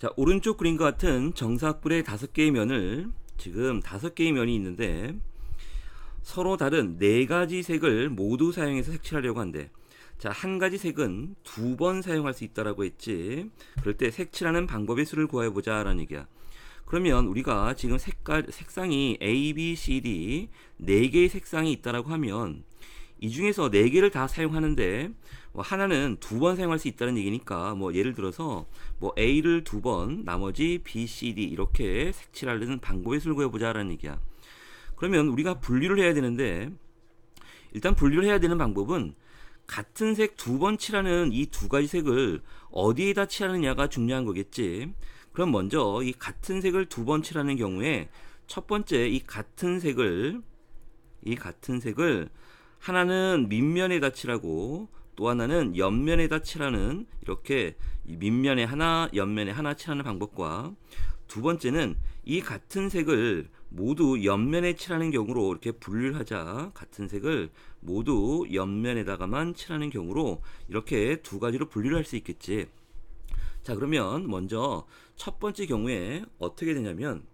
자, 오른쪽 그림과 같은 정사각뿔의 5개의 면을 지금 5개의 면이 있는데 서로 다른 4가지 색을 모두 사용해서 색칠하려고 한대. 자, 한 가지 색은 2번 사용할 수 있다라고 했지. 그럴 때 색칠하는 방법의 수를 구해보자 라는 얘기야. 그러면 우리가 지금 색상이 A, B, C, D 4개의 색상이 있다라고 하면 이 중에서 4개를 다 사용하는데 하나는 2번 사용할 수 있다는 얘기니까 예를 들어서 A를 2번, 나머지 B, C, D 이렇게 색칠하려는 방법의 수를 구해보자라는 얘기야. 그러면 우리가 분류를 해야 되는데 일단 분류를 해야 되는 방법은 같은 색 2번 칠하는 이 2가지 색을 어디에다 칠하느냐가 중요한 거겠지. 그럼 먼저 이 같은 색을 2번 칠하는 경우에 첫 번째 이 같은 색을 하나는 밑면에다 칠하고 또 하나는 옆면에다 칠하는 이렇게 밑면에 하나, 옆면에 하나 칠하는 방법과 두 번째는 이 같은 색을 모두 옆면에 칠하는 경우로 이렇게 분류를 하자. 같은 색을 모두 옆면에다가만 칠하는 경우로 이렇게 2가지로 분류를 할 수 있겠지. 자, 그러면 먼저 첫 번째 경우에 어떻게 되냐면,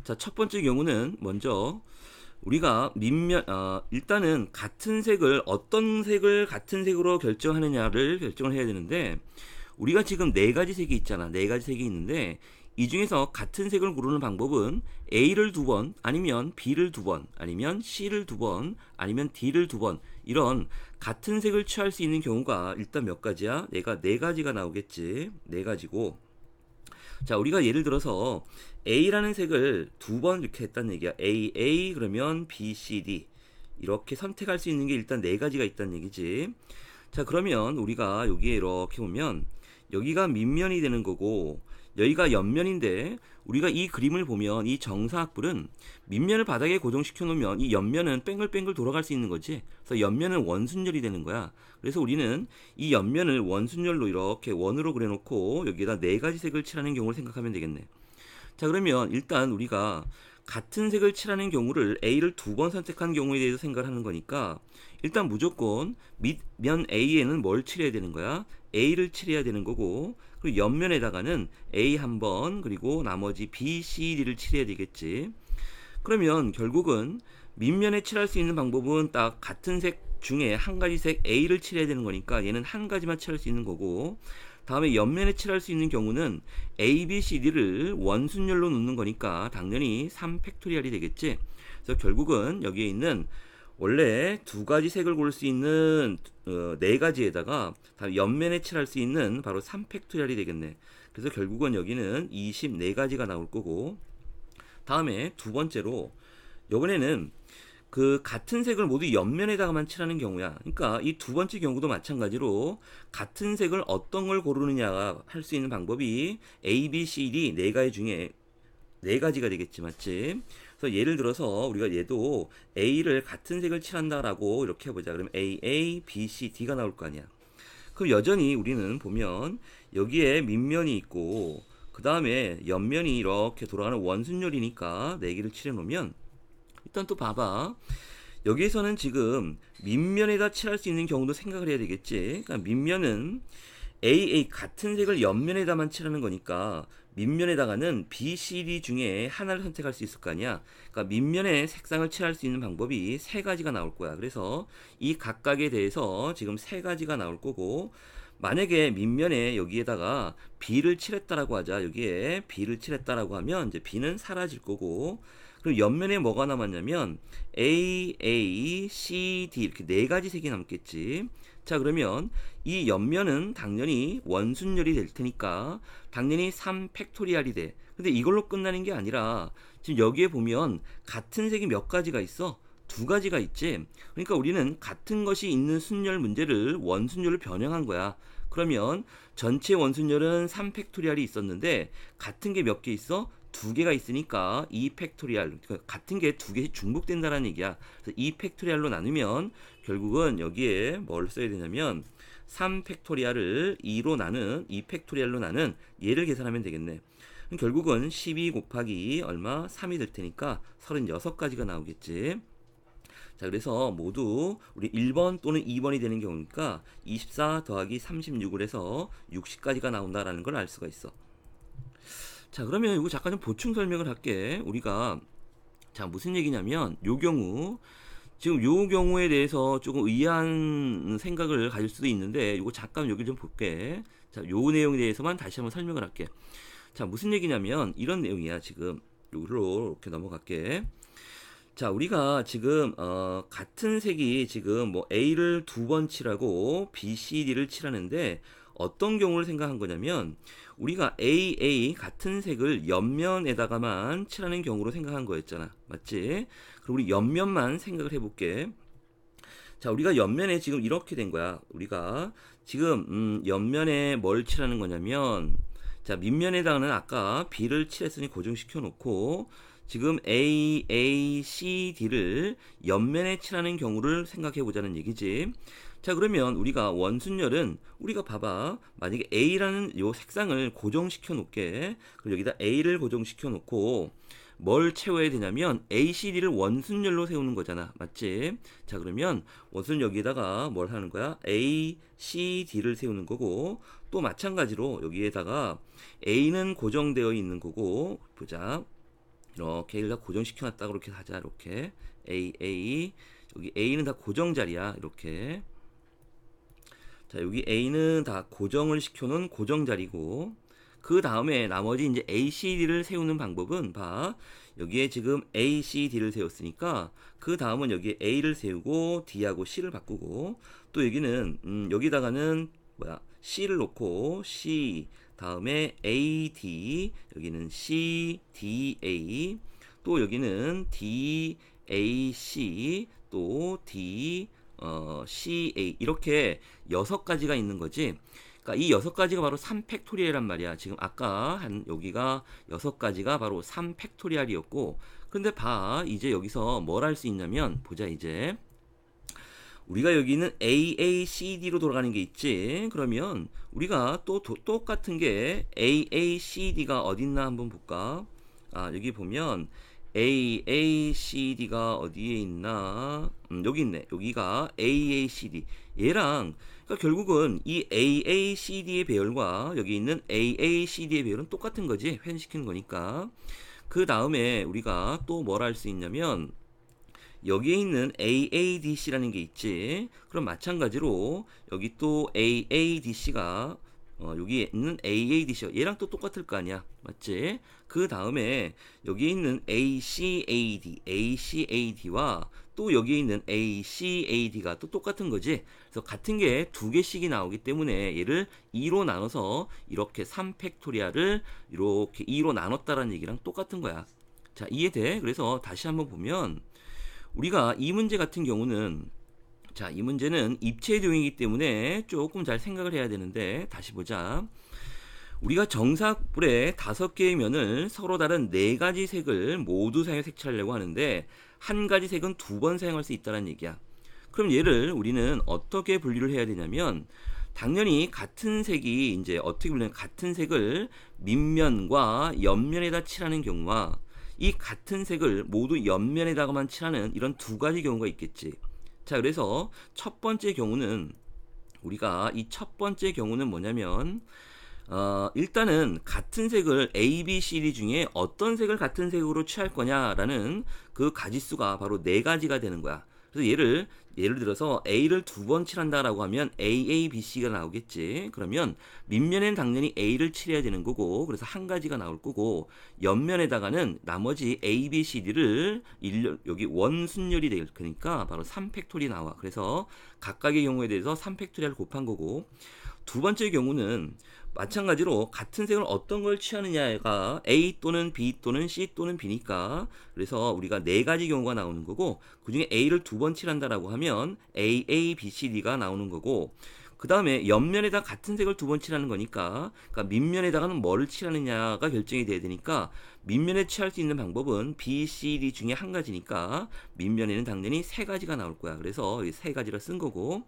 자, 첫 번째 경우는 먼저 우리가 일단은 같은 색을 어떤 색을 같은 색으로 결정하느냐를 결정을 해야 되는데, 우리가 지금 4가지 색이 있잖아. 4가지 색이 있는데 이 중에서 같은 색을 고르는 방법은 A를 2번, 아니면 B를 2번, 아니면 C를 2번, 아니면 D를 2번 이런 같은 색을 취할 수 있는 경우가 일단 몇 가지야? 내가 4가지가 나오겠지. 4가지고 자, 우리가 예를 들어서 A라는 색을 2번 이렇게 했다는 얘기야. A 그러면 B, C, D 이렇게 선택할 수 있는 게 일단 4가지가 있다는 얘기지. 자, 그러면 우리가 여기에 이렇게 보면 여기가 밑면이 되는 거고 여기가 옆면인데 우리가 이 그림을 보면 이 정사각뿔은 밑면을 바닥에 고정시켜 놓으면 이 옆면은 뺑글뺑글 돌아갈 수 있는 거지. 그래서 옆면은 원순열이 되는 거야. 그래서 우리는 이 옆면을 원순열로 이렇게 원으로 그려놓고 여기에다 4가지 색을 칠하는 경우를 생각하면 되겠네. 자, 그러면 일단 우리가 같은 색을 칠하는 경우를 A를 2번 선택한 경우에 대해서 생각을 하는 거니까 일단 무조건 밑면 A에는 뭘 칠해야 되는 거야? A를 칠해야 되는 거고, 그리고 옆면에다가는 A 한 번, 그리고 나머지 B, C, D를 칠해야 되겠지. 그러면 결국은 밑면에 칠할 수 있는 방법은 딱 같은 색 중에 한 가지 색 A를 칠해야 되는 거니까 얘는 한 가지만 칠할 수 있는 거고, 다음에 옆면에 칠할 수 있는 경우는 A, B, C, D를 원순열로 놓는 거니까 당연히 3팩토리얼이 되겠지. 그래서 결국은 여기에 있는 원래 2가지 색을 고를 수 있는 4가지에다가 옆면에 칠할 수 있는 바로 3팩토리얼이 되겠네. 그래서 결국은 여기는 24가지가 나올 거고, 다음에 두 번째로 이번에는 그 같은 색을 모두 옆면에다가만 칠하는 경우야. 그러니까 이 두 번째 경우도 마찬가지로 같은 색을 어떤 걸 고르느냐가 할 수 있는 방법이 A, B, C, D 4가지 중에 4가지가 되겠지, 맞지? 그래서 예를 들어서 우리가 얘도 A를 같은 색을 칠한다라고 이렇게 해보자. 그러면 A, B, C, D가 나올 거 아니야. 그럼 여전히 우리는 보면 여기에 밑면이 있고 그 다음에 옆면이 이렇게 돌아가는 원순열이니까 4개를 칠해놓으면 일단 또 봐봐. 여기에서는 지금 밑면에다 칠할 수 있는 경우도 생각을 해야 되겠지. 그러니까 밑면은 A 같은 색을 옆면에다만 칠하는 거니까 밑면에다가는 B, C, D 중에 하나를 선택할 수 있을 거 아니야. 그러니까 밑면에 색상을 칠할 수 있는 방법이 3가지가 나올 거야. 그래서 이 각각에 대해서 지금 3가지가 나올 거고, 만약에 밑면에 여기에다가 B를 칠했다라고 하자. 여기에 B를 칠했다라고 하면 이제 B는 사라질 거고, 그리고 옆면에 뭐가 남았냐면 A, C, D 이렇게 4가지 색이 남겠지. 자, 그러면 이 옆면은 당연히 원순열이 될 테니까 당연히 3팩토리얼이 돼. 근데 이걸로 끝나는 게 아니라 지금 여기에 보면 같은 색이 몇 가지가 있어? 2가지가 있지. 그러니까 우리는 같은 것이 있는 순열 문제를 원순열로 변형한 거야. 그러면 전체 원순열은 3팩토리얼이 있었는데 같은 게 몇 개 있어? 2개가 있으니까 2팩토리얼, 같은 게 2개씩 중복된다는 얘기야. 그래서 2팩토리얼로 나누면 결국은 여기에 뭘 써야 되냐면 3팩토리얼을 2팩토리얼로 나눈 얘를 계산하면 되겠네. 결국은 12 곱하기 얼마? 3이 될 테니까 36가지가 나오겠지. 자, 그래서 모두 우리 1번 또는 2번이 되는 경우니까 24 더하기 36을 해서 60가지가 나온다라는 걸 알 수가 있어. 자, 그러면 이거 잠깐 좀 보충 설명을 할게. 우리가 자, 무슨 얘기냐면 요 경우 지금 요 경우에 대해서 조금 의아한 생각을 가질 수도 있는데 이거 잠깐 여기 좀 볼게. 자, 요 내용에 대해서만 다시 한번 설명을 할게. 자, 무슨 얘기냐면 이런 내용이야. 지금 요로 이렇게 넘어갈게. 자, 우리가 지금 같은 색이 지금 뭐 A를 두 번 칠하고 B, C, D를 칠하는데 어떤 경우를 생각한 거냐면 우리가 A 같은 색을 옆면에다가만 칠하는 경우로 생각한 거였잖아. 맞지? 그럼 우리 옆면만 생각을 해볼게. 자, 우리가 옆면에 지금 이렇게 된 거야. 우리가 지금 옆면에 뭘 칠하는 거냐면 자, 밑면에다가는 아까 B를 칠했으니 고정시켜 놓고 지금 A, C, D를 옆면에 칠하는 경우를 생각해 보자는 얘기지. 자, 그러면 우리가 원순열은 우리가 봐봐. 만약에 A라는 요 색상을 고정시켜 놓게. 그리고 여기다 A를 고정시켜 놓고 뭘 채워야 되냐면 ACD를 원순열로 세우는 거잖아. 맞지? 자, 그러면 원순 여기에다가 뭘 하는 거야? ACD를 세우는 거고 또 마찬가지로 여기에다가 A는 고정되어 있는 거고 보자. 이렇게 A를 다 고정시켜 놨다 그렇게 하자. 이렇게 A 여기 A는 다 고정 자리야. 이렇게 자, 여기 A는 다 고정을 시켜놓은 고정 자리고 그 다음에 나머지 이제 ACD를 세우는 방법은 봐. 여기에 지금 ACD를 세웠으니까 그 다음은 여기에 A를 세우고 D하고 C를 바꾸고 또 여기는 여기다가는 뭐야 C를 놓고 C 다음에 AD 여기는 CDA 또 여기는 DAC 또 CA 이렇게 6가지가 있는 거지. 그러니까 이 6가지가 바로 3팩토리얼이란 말이야. 지금 아까 한 여기가 6가지가 바로 3팩토리얼이었고 근데 봐. 이제 여기서 뭘 할 수 있냐면 보자 이제. 우리가 여기는 AACD로 돌아가는 게 있지. 그러면 우리가 또 똑같은 게 AACD가 어딨나 한번 볼까? 아, 여기 보면 AACD가 어디에 있나? 여기 있네. 여기가 AACD. 얘랑 그러니까 결국은 이 AACD의 배열과 여기 있는 AACD의 배열은 똑같은 거지. 회전시키는 거니까. 그 다음에 우리가 또 뭘 할 수 있냐면 여기에 있는 AADC라는 게 있지. 그럼 마찬가지로 여기 또 AADC가 여기에 있는 AADC가 얘랑 또 똑같을 거 아니야. 맞지? 그 다음에 여기에 있는 ACAD와 또 여기에 있는 ACAD가 또 똑같은 거지. 그래서 같은 게 두 개씩이 나오기 때문에 얘를 2로 나눠서 이렇게 3팩토리얼을 이렇게 2로 나눴다라는 얘기랑 똑같은 거야. 자, 이해돼? 그래서 다시 한번 보면 우리가 이 문제 같은 경우는 자, 이 문제는 입체도형이기 때문에 조금 잘 생각을 해야 되는데 다시 보자. 우리가 정사불에 5개의 면을 서로 다른 4가지 색을 모두 사용해 색칠하려고 하는데 한 가지 색은 2번 사용할 수 있다는 얘기야. 그럼 얘를 우리는 어떻게 분류를 해야 되냐면 당연히 같은 색이 이제 어떻게 분류하면 같은 색을 밑면과 옆면에다 칠하는 경우와 이 같은 색을 모두 옆면에다가만 칠하는 이런 2가지 경우가 있겠지. 자, 그래서 첫 번째 경우는 우리가 이 첫 번째 경우는 뭐냐면 일단은 같은 색을 A, B, C, D 중에 어떤 색을 같은 색으로 취할 거냐라는 그 가지수가 바로 4가지가 되는 거야. 그래서 예를 들어서 A를 2번 칠한다라고 하면 AA, BC가 나오겠지. 그러면 밑면엔 당연히 A를 칠해야 되는 거고, 그래서 한 가지가 나올 거고, 옆면에다가는 나머지 A, B, C, D를 여기 원순열이 될 거니까 바로 3팩토리 나와. 그래서 각각의 경우에 대해서 3팩토리를 곱한 거고, 두 번째 경우는 마찬가지로 같은 색을 어떤 걸 취하느냐가 A 또는 B 또는 C 또는 B니까 그래서 우리가 4가지 경우가 나오는 거고 그 중에 A를 2번 칠한다라고 하면 A, B, C, D가 나오는 거고 그 다음에 옆면에다 같은 색을 2번 칠하는 거니까 그러니까 밑면에다가는 뭐를 칠하느냐가 결정이 돼야 되니까 밑면에 칠할 수 있는 방법은 B, C, D 중에 한 가지니까 밑면에는 당연히 3가지가 나올 거야. 그래서 이 3가지를 쓴 거고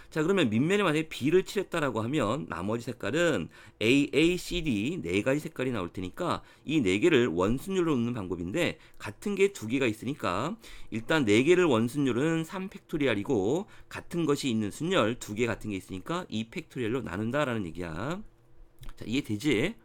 자, 그러면 밑면에 만약에 B를 칠했다라고 하면 나머지 색깔은 A, A, C, D 4가지 색깔이 나올 테니까 이 4개를 원순율로 놓는 방법인데 같은 게 2개가 있으니까 일단 4개를 원순율은 3팩토리얼이고 같은 것이 있는 순열 2개 같은 게 있으니까 2팩토리얼로 나눈다라는 얘기야. 자, 이해되지?